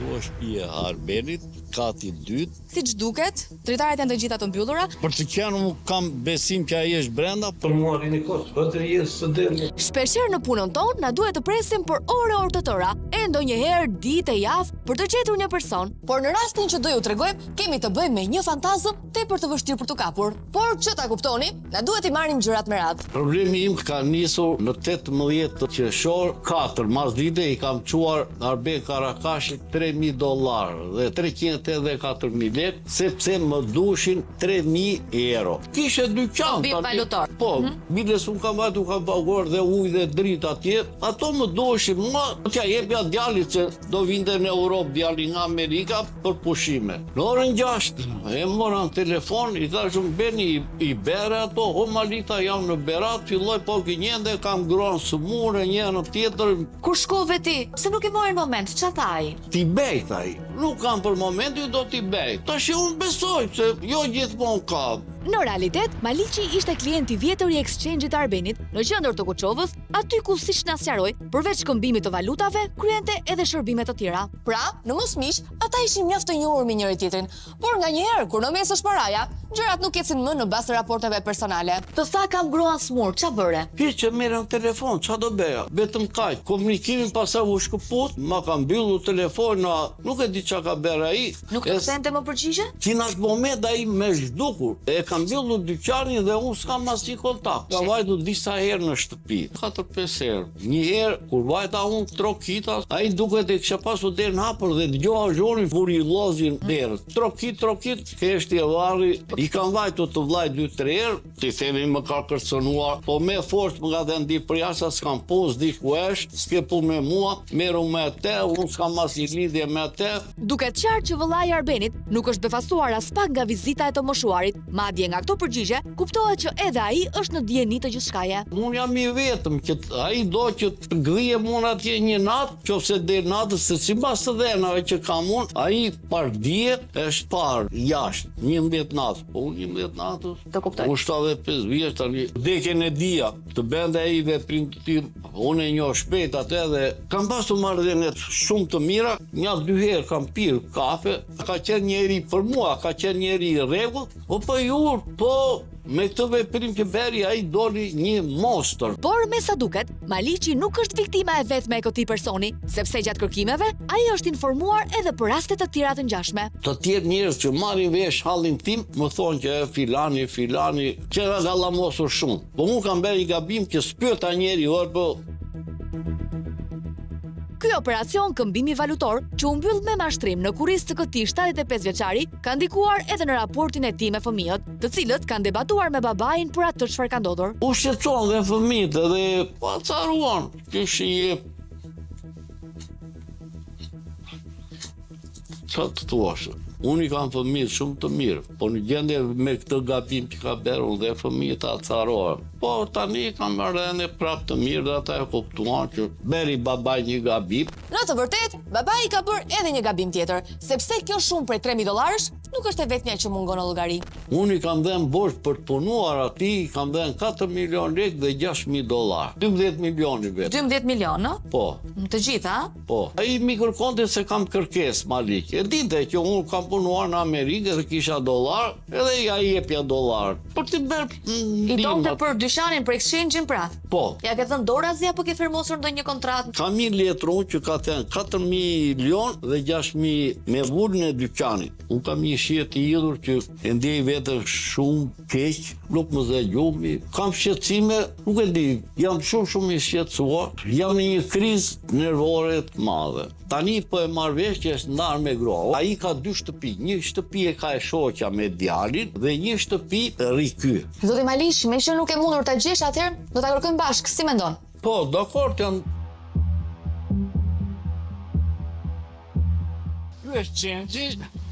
Ktu është shtëpia e Arbenit, kati 2. Siç duket, dritaret janë të gjitha të mbyllura. Për të qenë unë kam besim që ai është brenda. Për mua rini kos, bateria së deli. Shpeshherë në punën tonë na duhet të presim për ore të tëra, e ndonjëherë ditë e javë për të gjetur një person. Por në rastin që do ju tregojmë, kemi të bëjmë me një fantazëm tepër të vështirë për të kapur. Por që ta kuptoni, na duhet i marrim gjërat me radhë. Problemi im ka nisur në 18 qershor, 4 martdite i kam çuar Arben Karakashit $3.000 dhe 384.000 lekë, sepse më dushin 3.000 euro. Kishe dyqan. Valutor. Po, biles unë kam vajtu, kam paguar dhe ujë dhe dritë atje, ato më dushin, mua t'ja jepja djalit që do vinte në Europë djali nga Amerika për pushime. Në orën 6, e mora në telefon, i thashëm Beni i bere ato, o Malita jam në Berat, filloj po kënjende, kam gronë së mure, njënë tjetër. Kur shkove ti? Pse nuk e mori në moment? Ç'a thaj? Ti bejt ai. Nuk kam për momentin, do t'i bejt. Tash unë besoj se jo gjithmonë ka. Në realitet, Maliqi ishte klienti vjetër i exchange-it Arbenit në qendër të Kuçovës, aty ku siç na sqaroi, përveç shkëmbimit të valutave, kryente edhe shërbime të tjera. Pra, në mosmiq, ata ishin mjaft të njohur me njëri tjetrin, por nganjëherë kur në mes është paraja, gjërat nuk ecin më në bazë të raporteve personale. Të tha kam gruan smur, ç'a bëre? Hiç që merrem telefon, ç'a do bëja? Vetëm kaq. Komunikimin pastaj u shkëput, ma ka mbyllur telefon, nuk e di ç'a ka bërë ai. Nuk të thente më përgjigje? Që në atë moment ai më zhdukur. E kam mbyllur dyqanin dhe unë s'kam asnjë kontakt. Ka vajtu disa herë në shtëpi, 4-5 herë. Një herë kur vajta unë trokita, ai duket e kisha pasur derën hapur dhe dëgjova zhorin furi llozin derës. Trokit, keshti e varri. I kam vajtu të vllaj 2-3 herë, ti themi më ka kërcënuar, po me forcë më ka dhënë di për jashtë, s'kam pos diku është, s'ke punë me mua, merru me atë, unë s'kam asnjë lidhje me atë. Duket qartë që vëllai i Arbenit nuk është befastuar as pak nga vizita e të moshuarit, madje nga këto përgjigje kuptohet që edhe ai është në dijeni të gjithçkaje. Unë jam i vetëm që ai do që të gdhijem unë atje një natë, qofse deri natës, se sipas të dhenave që kam unë, ai par diet është par jashtë 11 natë. Po unë 11 natës. Të kuptoj. Unë 75 vjeç tani. Vdekjen e dia, të bënte ai veprim të tillë. Unë e njoh shpejt atë dhe kam pasur marrëdhënie shumë të mira. Një 2 herë kam pirë kafe. Ka qenë njëri për mua, ka qenë njëri i rregull. Po me këtë veprim që bëri ai doli një monster. Por me sa duket, Maliqi nuk është viktima e vetme e këtij personi, sepse gjatë kërkimeve ai është informuar edhe për raste të tjera të ngjashme. Të tjerë njerëz që marrin vesh hallin tim më thonë që filani që ka gallamosur shumë. Po unë kam bërë një gabim që s'pyeta njeri po. Ky operacion këmbimi valutor, që u mbyll me mashtrim në kurriz të këtij 75 vjeçari, ka ndikuar edhe në raportin e tij me fëmijët, të cilët kanë debatuar me babain për atë çfarë ka ndodhur. U shqetësuan dhe fëmijët edhe pacaruan. Kish i jep. Çfarë të thuash? Unë i kam fëmijë shumë të mirë, po në gjendje me këtë gabim që ka bërë dhe fëmijët acarohen. Po tani kam marrë prapë të mirë dhe ata e kuptuan që bëri babai një gabim. Në të vërtetë, babai ka bërë edhe një gabim tjetër, sepse kjo shumë prej $3.000 nuk është e vetmja që mungon në llogari. Unë i kam dhënë borxh për të punuar atij, kam dhënë $4 milion lekë dhe $6.000. 12 milioni vetë. 12 milion, no? Po. Në të gjitha? Po. Ai më kërkonte se kam kërkesë Malik. E dinte që unë kam punuar në Amerikë dhe kisha dollar, edhe ja i jepja dollar. Për të bërë I donte për dyqanin, për exchange-in pra? Po. Ja ke thënë dorazi apo ke firmosur ndonjë kontratë? Kam një letër që ka thënë 4 milion dhe 6.000 me vullën e dyqanit. Unë kam një shihet i idhur që e ndjej veten shumë keq, nuk më dhe gjumi. Kam shqetësime, nuk e di, jam shumë i shqetësuar. Jam në një krizë nervore të madhe. Tani po e marr vesh që është ndarë me grua. Ai ka 2 shtëpi. Një shtëpi e ka e shoqja me djalin dhe një shtëpi riky. Zoti Maliq, me që nuk e mundur ta gjesh atëherë, do ta kërkojmë bashkë, si mendon? Po, dakord janë. Ky është Çenxhi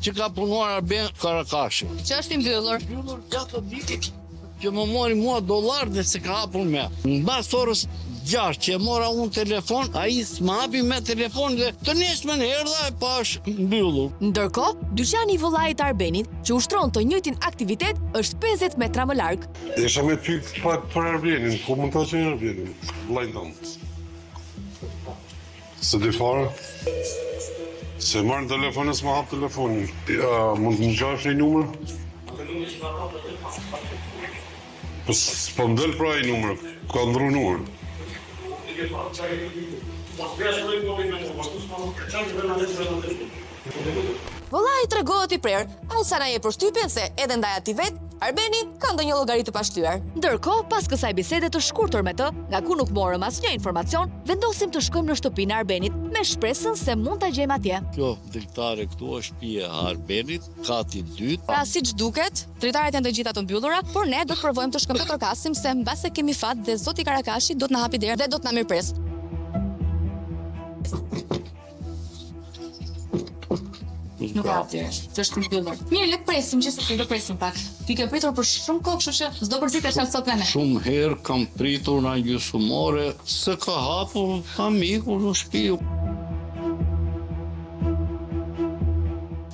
që ka punuar Arben Karakashi. Që është i mbyllur. Mbyllur gjatë ditës që më mori mua dollar dhe se ka hapur me. Mbas orës 6 që e mora unë telefon, ai s'ma hapi me telefon dhe të nesmen erdha e pash mbyllur. Ndërkohë, dyqani i vëllait Arbenit, që ushtron të njëjtin aktivitet, është 50 metra më larg. Isha me pyet për Arbenin, ku mund ta qenë Arbenin, vllajin tonë. Se di fare? Se marrë në telefon e s'ma hap telefonin. Mund të më gjash një numër? Po s'po mdel pra i numër, ka ndru numër. Vëllai tregohet i prerë, sa na jep përshtypjen se edhe ndaj atij vet, Arbeni ka ndonjë llogari të pashtyar. Ndërkohë, pas kësaj bisede të shkurtër me të, nga ku nuk morëm asnjë informacion, vendosim të shkojmë në shtëpinë e Arbenit me shpresën se mund ta gjejmë atje. Kjo dritare këtu është shtëpia e Arbenit, kati 2. Pra siç duket, dritaret janë të gjitha të mbyllura, por ne do të provojmë të shkojmë të trokasim se mbase kemi fat dhe zoti Karakashi do të na hapi derën dhe do të na mirëpres. Nuk ka atyre, që është mbyllur. Mirë, le të presim, që se do presim pak. Ti ke pritur për shumë kohë, kështu që s'do përzitesh as sot me ne. Shumë herë kam pritur nga gjysmore, se ka hapur amiku në shtëpi.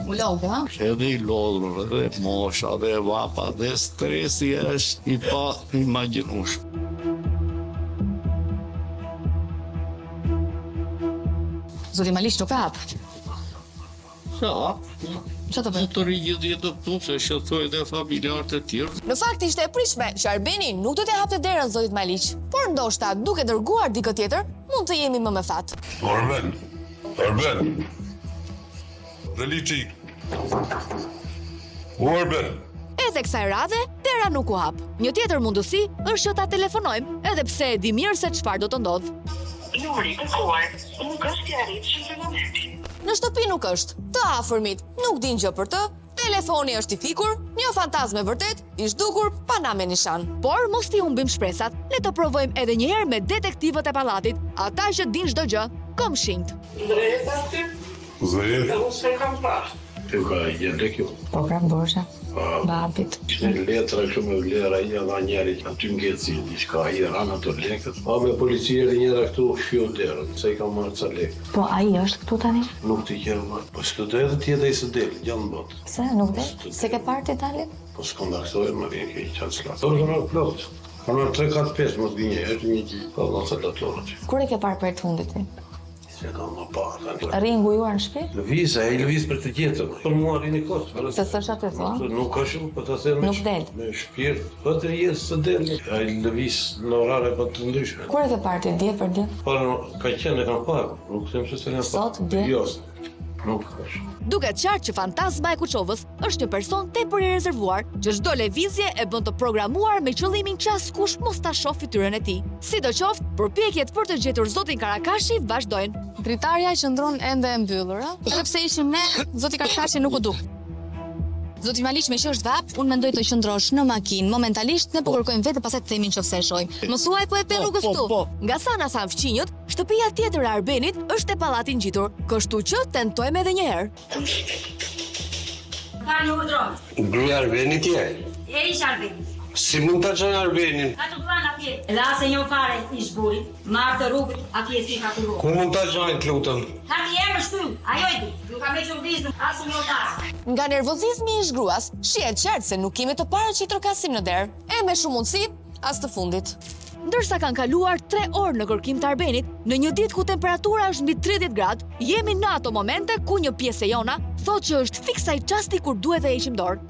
U lodhë, ha? Edhe i lodhur, edhe mosha, edhe vapa, edhe stresi është i pa imagjinueshëm. Zoti Maliç nuk ka hap. Qa të bëjë? Të rigjit jetë të se shëtoj dhe familjarët e tjerë. Në fakt ishte e prishme që Arbeni nuk do të hapte derën zotit Maliç, por ndoshta duke dërguar dikë tjetër, mund të jemi më me fat. Arben! Dhe liqi! Arben! Edhe kësaj radhe, dera nuk u hap. Një tjetër mundësi është që ta telefonojmë, edhe pse e di mirë se çfarë do të ndodhë. Numri kërkuar nuk është i arritshëm në momentin. Në shtëpi nuk është, të afërmit nuk din gjë për të, telefoni është i fikur, një fantazme vërtet, i zhdukur pa namë nishan. Por mos t'i humbim shpresat, le të provojmë edhe një herë me detektivët e pallatit, ata që din çdo gjë, komshinjt. Drejta ti? Zëjë? Unë se kam parë. Ti ka gjendë kjo. Po kam bosha, babit. Ishte letra kështu me vlera i dha njëri aty ngeci diçka i ran ato lekët. Pa me policia dhe njëra këtu shfiu derën, se i ka marrë ca lekë. Po ai është këtu tani? Nuk t'i qenë më. Po s'ka do edhe tjetë ai së del, gjanë botë. Pse nuk del? Se ke parë ti tani? Po s'kondaktoj më vjen kjo i qatë s'la. Dorë në plot. Kanë 3-4-5 më të gjenje, është një gjë. Po mos e datorë. Kur e ke parë për të fundit ti? Se kam më parë. Rringu juar në shtëpi? Lëviz, ai lëviz për të tjetër. Për mua rini kos. Se s'është aty thua? Nuk ka shumë, po ta them Nuk del. me shpirt. Po të jetë së del. Ai lëviz në orare po të ndryshme. Kur e ke parë ti dje për dje? Po ka qenë e kam parë. Nuk them se s'e kam parë. Sot, dje? Jo. Nuk është. Duket qartë që fantazma e Kuçovës është një person tepër i rezervuar, që çdo lëvizje e bën të programuar me qëllimin që askush mos ta shoh fytyrën e tij. Sidoqoftë, përpjekjet për të gjetur zotin Karakashi vazhdojnë. Dritarja qëndron ende e mbyllur, ëh? Edhe pse ishim ne, zoti Karakashi nuk u duk. Zoti Maliç, me që është vap, unë mendoj të qëndrosh në makinë. Momentalisht ne po kërkojmë vetë pastaj të themin nëse e shohim. Mos huaj po e pe rrugës këtu. Nga sa na than fqinjët, shtëpia tjetër e Arbenit është te pallati ngjitur, kështu që tentojmë edhe një herë. Ka një udron. Gruaja Arbenit je. E ish Arbeni. Si mund ta çojë Arbenin? Ka të plan atje. Edhe ase një fare i zburit, marrë të rrugët, atje si ka të rrugë. Ku mund ta çojë, lutem? Ka të emër shtyll, ajo i di. Ju ka me që vizën, asë një otarë. Nga nervozizmi i shgruas, shihet qartë se nuk kemi të parë që i trokasim në derë, e me shumë mundësi, as të fundit. Ndërsa kanë kaluar 3 orë në kërkim të Arbenit, në një ditë ku temperatura është mbi 30 gradë, jemi në ato momente ku një pjesë e jona thotë që është fiksa i çasti kur duhet të heqim dorë.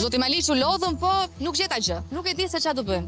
Zoti Maliç u lodhëm, po nuk gjeta gjë. Nuk e di se çfarë do bëjmë.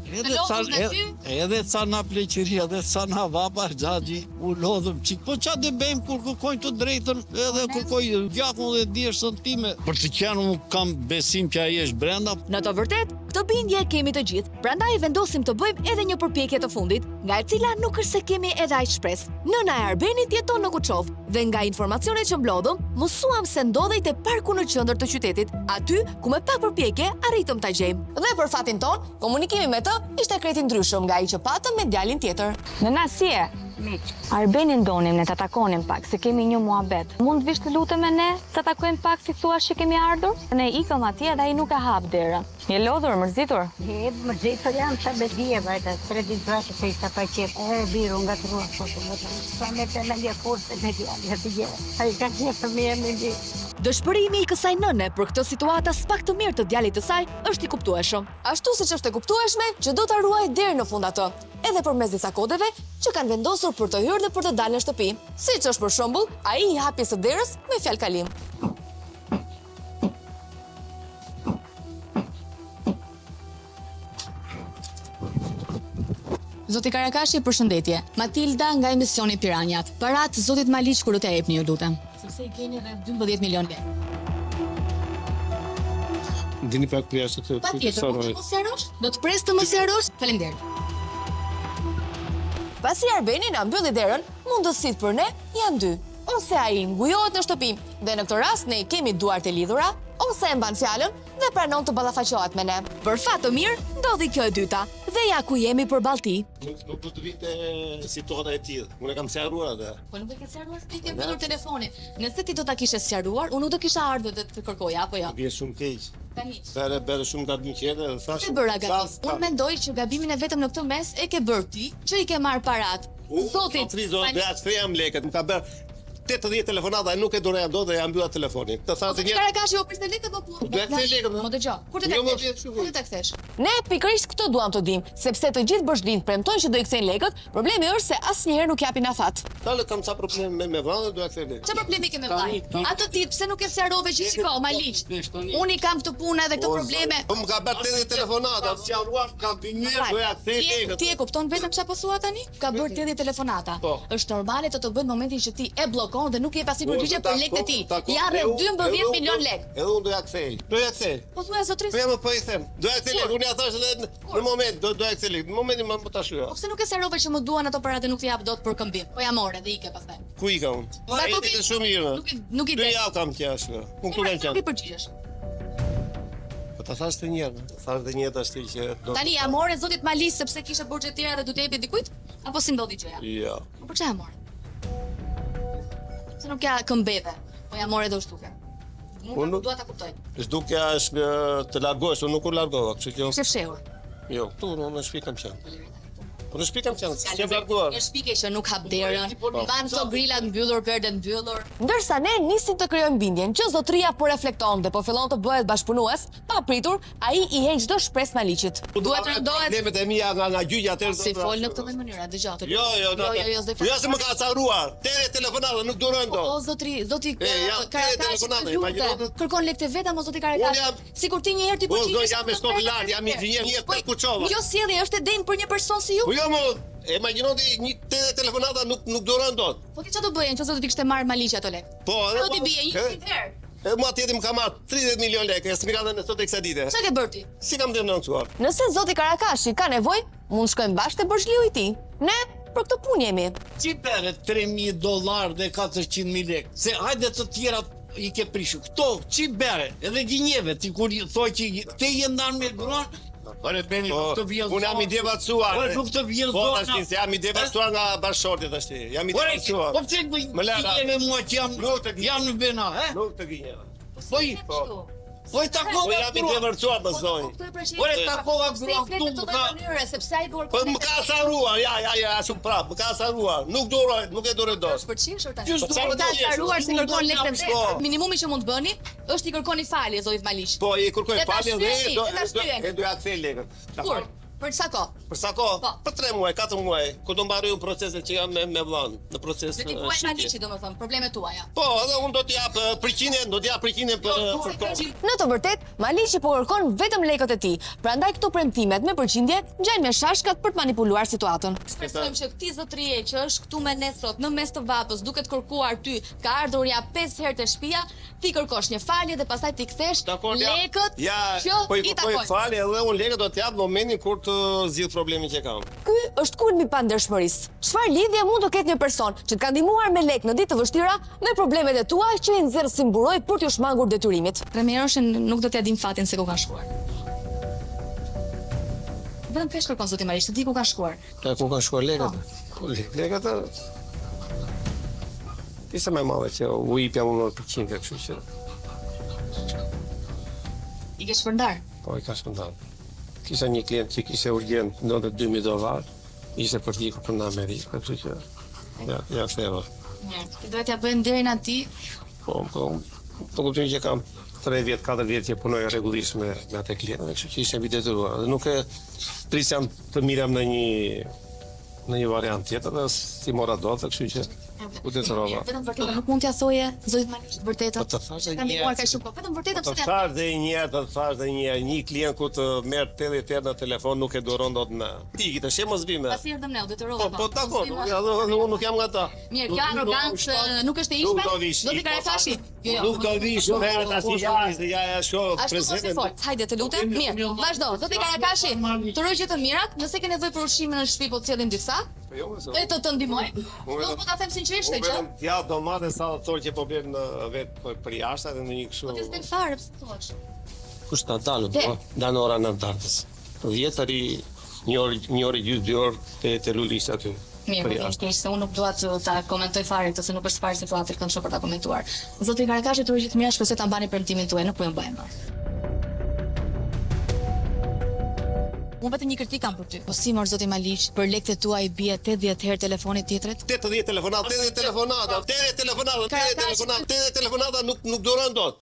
Edhe ca na pleqëri, edhe ca na vapa xhaxhi, u lodhëm çik. Po çfarë do bëjmë kur kërkojnë të drejtën, edhe kërkoj gjakun dhe djeshën time. Për të qenë unë kam besim që ai është brenda. Në të vërtet, këtë bindje kemi të gjithë, prandaj vendosim të bëjmë edhe një përpjekje të fundit, nga e cila nuk është se kemi edhe aq shpresë. Nëna e Arbenit jeton në Kuçovë dhe nga informacionet që mblodhëm, mësuam se ndodhej te parku në qendër të qytetit, aty ku me pak përpjekje arritëm ta gjejmë. Dhe për fatin ton, komunikimi me të ishte krejt i ndryshëm nga ai që patëm me djalin tjetër. Nëna si e? Arbenin donim ne të takonim pak, se kemi një muhabet. Mund vish të lutem me ne të takojmë pak si thua që kemi ardhur? Ne ikëm atje dhe ai nuk e hap derën. Je lodhur, mërzitur? Mërzitur jam sa me dje, vajta, 3 ditë vrasë se ishta pa qep. E biru nga të ruas, sa me të në një kurse me djali, e të gjë. A i ka qepë me e me di. Dëshpërimi i kësaj nëne për këtë situata s'pak të mirë të djalit të saj është i kuptueshëm. Ashtu siç është e kuptueshme që do ta ruaj deri në fund atë, edhe përmes disa kodeve që kanë vendosur për të hyrë dhe për të dalë në shtëpi. Siç është për shembull, ai i hap pjesë të derës me fjalë kalim. Zoti Karakashi, përshëndetje. Matilda nga emisioni Piranjat. Parat zotit Maliq kur do t'ia jepni, ju lutem. Sepse i keni rreth 12 milion lekë. Dini pak për jashtë të Patjetër, mos sjarosh? Do të pres të mos sjarosh? Faleminderit. Pasi Arbeni na mbylli derën, mundësitë për ne janë dy. Ose ai ngujohet në shtëpi, dhe në këtë rast ne i kemi duart e lidhura, ose e mban fjalën dhe pranon të ballafaqohet me ne. Për fat të mirë, ndodhi kjo e dyta, dhe ja ku jemi përballë tij. Nuk do të vite situata e tillë. Unë kam sqaruar atë. Po nuk e ke sqaruar, ti ke mbyllur telefonin. Nëse ti do ta kishe sqaruar, unë nuk do kisha ardhur të kërkoja, apo jo? Vjen shumë keq. Tani. Bëre shumë gabim qetë, thash. Se bëra gabim. Unë mendoj që gabimin e vetëm në këtë mes e ke bërë ti, që i ke marr parat. Zotit, do ja shthem lekët, më ka bërë 80 telefonata e nuk e dureja dot dhe ja mbylla telefonin. Të thashë një Karakashi, o priste lekët apo? Do të kthej lekët. Mo dëgjoj. Kur të kthesh? Kur të kthesh? Ne pikërisht këtë duam të dim, sepse të gjithë bashkëdinjt premtojnë që do i kthejnë lekët, problemi është se asnjëherë nuk japin afat. Talë kam ça problem me vllahën, do ja kthej lekët. Çfarë problemi ke me vllajin? Atë ti pse nuk e sqarove që shiko, Maliq. Unë i kam këtë punë edhe këto probleme. Po më ka bërë 80 telefonata, sqaruar kam binyer, do ja kthej lekët. Ti e kupton vetëm çfarë po thua tani? Ka bërë 80 telefonata. Është normale të bëjë në momentin që ti e bllokon dhe nuk je pasi përgjigje për lekët e ti. Ja rreth 12 milion lekë. Edhe unë do ja kthej. Do ja kthej. Po thua zotris. Po i them. Do ja kthej lekë. Unë ja thash edhe në moment do ja kthej lekë. Në momentin më ta shkruaj. Po pse nuk e sqarove që më duan ato paratë nuk t'i jap dot për këmbim. Po ja morë dhe ike pastaj. Ku i ka unë? Ai është shumë mirë. Nuk i do ja kam qesh. Unë këtu kam qenë. Nuk i përgjigjesh. Po ta thash të njëherë. Thash të njëjtë ashtu që Tani ja morë zotit Maliq sepse kishe borxhe të tjera dhe do të jepi dikujt? Apo si ndodhi gjëja? Jo. Po çfarë morë? Se nuk ja këmbeve. Po ja morë edhe u shtuke. Unë dua ta kuptoj. Zhdukja është të largohesh, unë nuk u largova, kështu që Është fshehur. Jo, këtu në shtëpi kam qenë. Po në shtëpi kam qenë, s'kem larguar. Është shpike që nuk hap derën, mban këto grilat mbyllur, perdet mbyllur. Ndërsa ne nisim të krijojmë bindjen që zotëria po reflekton dhe po fillon të bëhet bashkëpunues, pa pritur, ai i heq çdo shpresë Maliqit. Duhet të rëndohet. Problemet e mia nga gjyqja atëherë. Si fol në këtë mënyrë, dëgjoj. Jo, jo, se më ka caruar. Tere telefonata nuk durojnë dot. O zoti Karakashi, kërkon lekë vetë apo zoti Karakashi? Sikur ti një herë ti përgjigjesh. Po jam me stolar, jam inxhinier, një të kuçova. Jo sjellje, është e denjë për një person si ju. Po jo, imagjino ti një telefonata nuk durojnë dot. Po ti çfarë do bëje nëse do ti kishte marr Maliqi ato lekë? Po, do ti bie një herë. E mua tjetër më ka marrë 30 milion lekë, s'mi ka dhënë sot kësaj dite. Çfarë ke bërë ti? Si kam denoncuar? Nëse zoti Karakashi ka nevojë, mund shkojmë bashkë te borxhliu i tij. Ne për këtë punë jemi. Çi bere $3.000 dhe 400.000 lekë. Se hajde të tjerat i ke prishu. Këto çi bere, edhe gjinjeve ti kur thoj që te je ndan me gruan. Ore beni, të vjen. Unë jam i devacuar. Po nuk të vjen zona. zona. Po tash jam i devacuar nga bashkëshorti tash. Jam i devacuar. Po pse me mua që jam në vena, he? Nuk të gënjeva. Po i takova. Po jam i devacuar më zoj. Ore takova gruan këtu ka mënyrë sepse ai bërë. Po më ka saruar. Ja, ashtu prap, më ka saruar. Nuk duroj, nuk e duroj dot. Për çish tani. Po ka saruar se kërkon lekë të minimumi që mund të bëni është i kërkoni falje zotit Maliq. Po i kërkoj falje dhe do ja kthej lekët. Kur? Për sa kohë? Për sa kohë? Për 3 muaj, 4 muaj, kur do mbaroj proceset që jam me vllahën, në proces. Ti po ai Maliqi domethënë, problemet tuaja. Po, edhe unë do t'i jap përqindjen, për kohë. Në të vërtetë, Maliqi po kërkon vetëm lekët e tij. Prandaj këto premtimet me përqindje ngjajnë me shashkat për të manipuluar situatën. Shpresojmë që këtë zotërie që është këtu me ne sot në mes të vapës, duke të kërkuar ty, ka ardhur ja 5 herë te shtëpia, ti kërkosh një falje dhe pastaj ti kthesh lekët që i takojnë. Po falje edhe unë lekët do t'jap në momentin kur të zgjidh problemin që kam. Ky është kulmi i pandershmërisë. Çfarë lidhje mund të ketë një person që të ka ndihmuar me lekë në ditë të vështira me problemet e tua që i nxjerr si mburoj për t'ju shmangur detyrimit? Premieroshin nuk do t'ja dim fatin se ku ka shkuar. Vetëm pesh kërkon zoti Maliq, ti ku ka shkuar? Ku ka shkuar lekët? Po lekët. Pse më madhe që u jepja unë për 100 kështu që. I ke shpërndar? Po i ka shpërndar. Kisha një klient që kishte urgjent, ndonte $2.000, ishte për t'i për në Amerikë, kështu që ja theva. Ti duhet t'ja bëjmë derin atij. Po, Po kuptoj që kam 3 vjet, 4 vjet që punoj rregullisht me atë klientët, kështu që ishte mbi detyruar. Dhe nuk e prisjam të mirem në një variant tjetër, dhe si mora dot, kështu që u detyrova. Vetëm vërtetën nuk mund t'ja thoje zotit Maliç vërtetën. Po të thash edhe Kam një bërë kaq shumë, po vetëm vërtetën Po të thash dhe një herë, një klient ku të merr 80 herë në telefon nuk e duron dot në. Tiki të shemë mos bime. Pasi erdhëm ne, u detyrova. Po dakor, unë nuk jam nga ata. Mirë, kjo arrogancë nuk është e ishme. Zoti Karakashi. Nuk do vish herët as ja shoh prezentin. Hajde të lutem. Mirë, vazhdo. Zoti Karakashi, turoj që të mirat, nëse ke nevojë për ushqime në shtëpi po të sjellim disa. E të ndihmoj. Do po ta them sinqerisht këtë gjë. Ja domate sallator që po bën vetë për jashtë edhe në një kështu. Po ti s'del fare pse thua? Kush ta dalë, dan ora 9 darkës. Vjetëri një orë gjysmë 2 orë te Lulisa aty. Mirë, se unë nuk dua të ta komentoj fare këtë se nuk është fare situatë të këndshme për ta komentuar. Zoti Karakashi, turoj që të mira, shpresoj ta mbani premtimin tuaj, nuk po e bëjmë. Unë vetëm një kritik kam për ty. Po si mor zoti Maliç, për lekët tuaj bie 80 herë telefoni tjetrit? 80 telefonata nuk duron dot.